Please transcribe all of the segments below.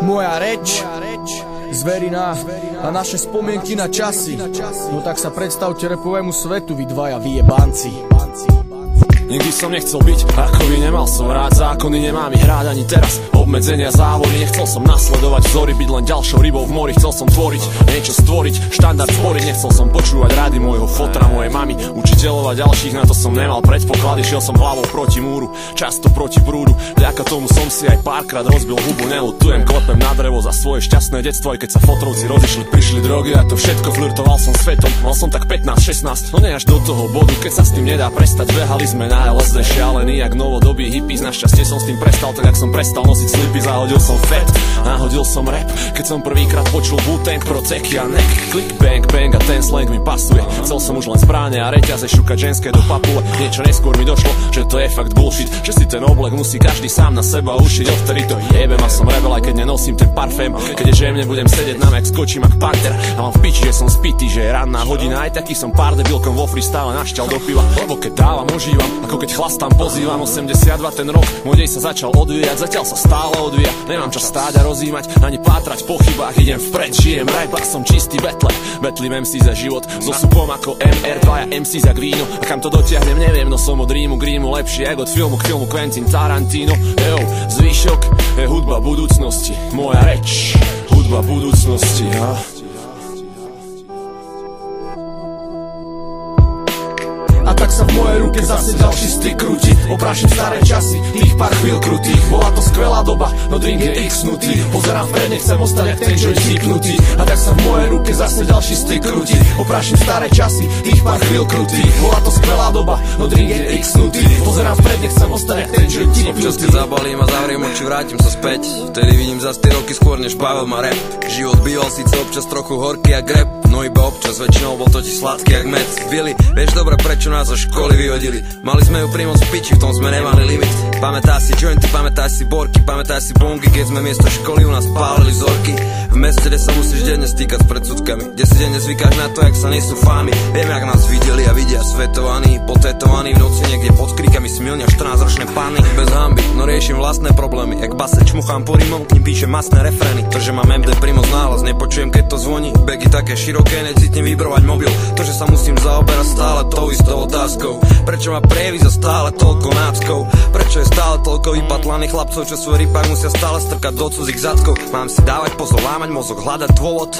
Moja reč zverí na naše spomienky na časy. No tak sa predstavte rapovému svetu, vy dvaja vyjebanci. Nikdy som nechcel byť ako vy, nemal som rád zákony, nemám ich rád ani teraz. Obmedzenia, závody, nechcel som nasledovať vzory, byť len ďalšou rybou v mori. Chcel som tvoriť, niečo stvoriť, štandard tvoriť. Nechcel som počúvať rady môjho fotra, mojej mamy, učiteľov a ďalších, na to som nemal predpoklady. Šiel som hlavou proti múru, často proti prúdu. Vďaka tomu som si aj párkrát rozbil hubu, neľutujem, klepem na drevo za svoje šťastné detstvo. Aj keď sa fotrovci rozišli, prišli drogy a to všetko, flirtoval som svetom. Mal som tak 15-16, no ne až do toho bodu, keď sa s tým nedá prestať. Behali sme na LSD šialený, jak novodobý hippies. Našťastie som s tým prestal, tak jak som prestal nosiť slipy. Zahodil som fet, nahodil som rap, keď som prvýkrát počul Wu-Tang, Proceky a Nek. Klik, bang, bang a ten slang mi pasuje. Chcel som už len zbráne a reťaze, šukať ženské do papule. Niečo neskôr mi došlo, že to je fakt bullshit, že si ten oblek musí každý sám na seba ušiť. Odtedy to jebem a som rebel, aj keď nenosím ten parfém. Keď je žemne, budem sedieť na mek, skočím ak panter. A mám v piči, že som spitý, že je ranná hodina. Aj taký som pár debilkom vo freestyle našťal do piva. Lebo keď dávam, ožívam, ako keď chlastám, pozývam. 82 ten rok, môj dej sa začal odvíjať, zatiaľ sa stále odvíja. Nemám čas stáť a rozímať, ani pátrať po chybách. Idem vpred, žijem rap a som čistý betlím MC za život, so súpom ako MR2 a MC za víno. A kam to dotiahnem, neviem, no som od Rímu k Rímu lepší, jak od filmu k filmu Quentin Tarantino. Jo, zvyšok je hudba budúcnosti, moja reč, hudba budúcnosti, ha? A tak sa v mojej ruke zase ďalší styk krúti. Oprášim staré časy, tých pár chvíľ krutých. Bola to skvelá doba, no drink je x-nutý. Pozerám vpred, nechcem ostať jak ten joint sypnutý. A tak sa v mojej ruke zase ďalší styk krúti. Oprášim staré časy, tých pár chvíľ krutých. Bola to skvelá doba, no drink je x-nutý. Pozerám vpred, nechcem ostať jak ten joint sypnutý. Občas keď zabalím a zavriem oči, vrátim sa späť. Vtedy vidím zas tie roky skôr než bavil ma rap. Život býval síce občas trochu horký jak rap, no iba občas, väčšinou bol totiž sladký jak med. Billy, vieš dobre prečo nás zo školy vyhodili. Mali sme ju pri moc v piči, v tom sme nemali limit. Pamätáš si jointy, pamätáš si borky, pamätáš si bongy, keď sme miesto školy u nás pálili zorky. V meste, kde sa musíš denne stýkať s predsudkami, kde si denne zvykáš na to, jak sa nesú fámy. Viem, jak nás videli a vidia svetovaní, potetovaní v noci niekde pod kríkami smilnia 14-ročné pány. Bez hanby, no riešim vlastné problémy, jak base čmuchám po rímom, k nim píšem masné refrény. To, že mám MD primoz náhlas, nepočujem, keď to zvoní. Bagy také široké, necítim vybrovať mobil. To, že sa musím zaoberať stále tou istou otázkou. Prečo ma prievíza stále toľko náckov? Prečo je stále toľko vypatlaných chlapcov, čo svoj rypák musia stále strkať do cudzích zadkov? Mám si dávať pozor, lámať mozog, hľadať dôvod,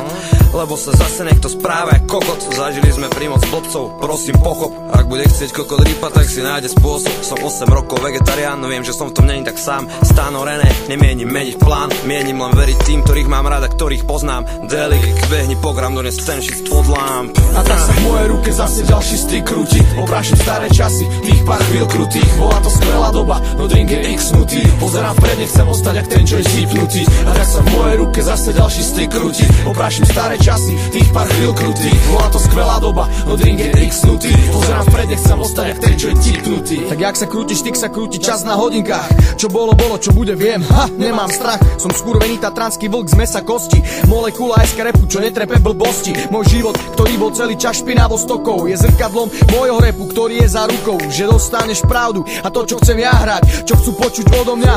lebo sa zase niekto správa jak kokot. Zažili sme primoc blbcov, prosím pochop. Ak bude chcieť kokot rypať, tak si nájde spôsob. Som 8 rokov vegetarián, no viem, že som v tom není tak sám. Stáno René, nemienim meniť plán, mienim len veriť tým, ktorých mám rada, ktorých poznám. Delik, behni program, dones ten shit spod lámp. A tak sa v mojej ruke zase ďalší styk krúti. Oprášim staré časy, tých pár chvíľ krutých. Bola to skvelá doba, no drink je x-nutý. Pozerám vpred, nechcem ostať jak ten joint sypnutý. A tak sa v mojej ruke zase ďalší styk krúti. Oprášim staré časy, tých pár chvíľ krutých. Bola to skvelá doba, no drink je x-nutý. Pozerám vpred, nechcem ostať jak ten joint sypnutý. Tak jak sa krútiš, tyk sa krúti čas na hodinkách. Čo bolo, čo bude, viem, nemám strach. Som skurvený tatranský vlk z mesa kosti. Molekula SK repu, čo netrepe blbosti. Môj život, ktorý bol celý čas špinavo stokou, je zrkadlom môjho repu, ktorý je za rukou, že dostaneš pravdu a to, čo chcem ja hrať, čo chcú počuť odo mňa,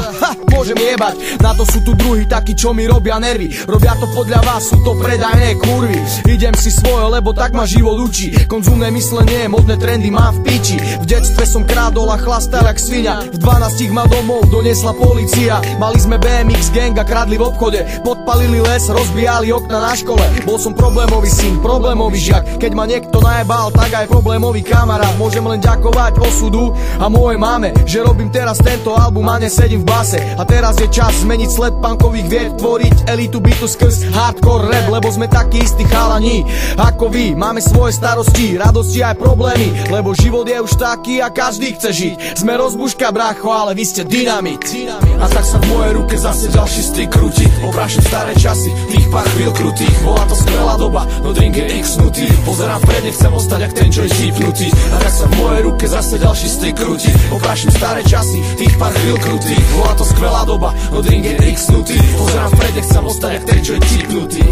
môžem jebať. Na to sú tu druhí takí, čo mi robia nervy. Robia to podľa vás, sú to predajné kurvy. Idem si svoje, lebo tak ma život učí. Konzumné myslenie, modné trendy mám v piči. V detstve som krádol a chlastal jak svinia. V 12 ma domov doniesla polícia. Mali sme BMX gang a kradli v obchode. Podpalili les, rozbijali okna na škole. Bol som problémový syn, problémový žiak. Keď ma niekto najebal, tak aj problémový kamarát. Môžem len ďakovať osudu a mojej mame, že robím teraz tento album a nesedím v base. A teraz je čas zmeniť sled punkových vied, tvoriť elitu bytu skrz hardcore rap, lebo sme takí istí chalani ako vy. Máme svoje starosti, radosti aj problémy, lebo život je už taký a každý chce žiť. Sme rozbuška, brácho, ale vy ste dynamit. A tak sa v mojej ruke zase ďalší styk krúti. Oprášim staré časy, tých pár chvíľ krutých. Bola to skvelá doba, no drink je x-nutý. Pozerám vpred, nechcem ostať jak ten joint sypnutý. A tak sa v mojej ruke zase ďalší styk krúti. Oprášim staré časy, tých pár chvíľ krutých. Bola to skvelá doba, no drink je x-nutý. Pozerám vpred, nechcem ostať jak ten joint sypnutý.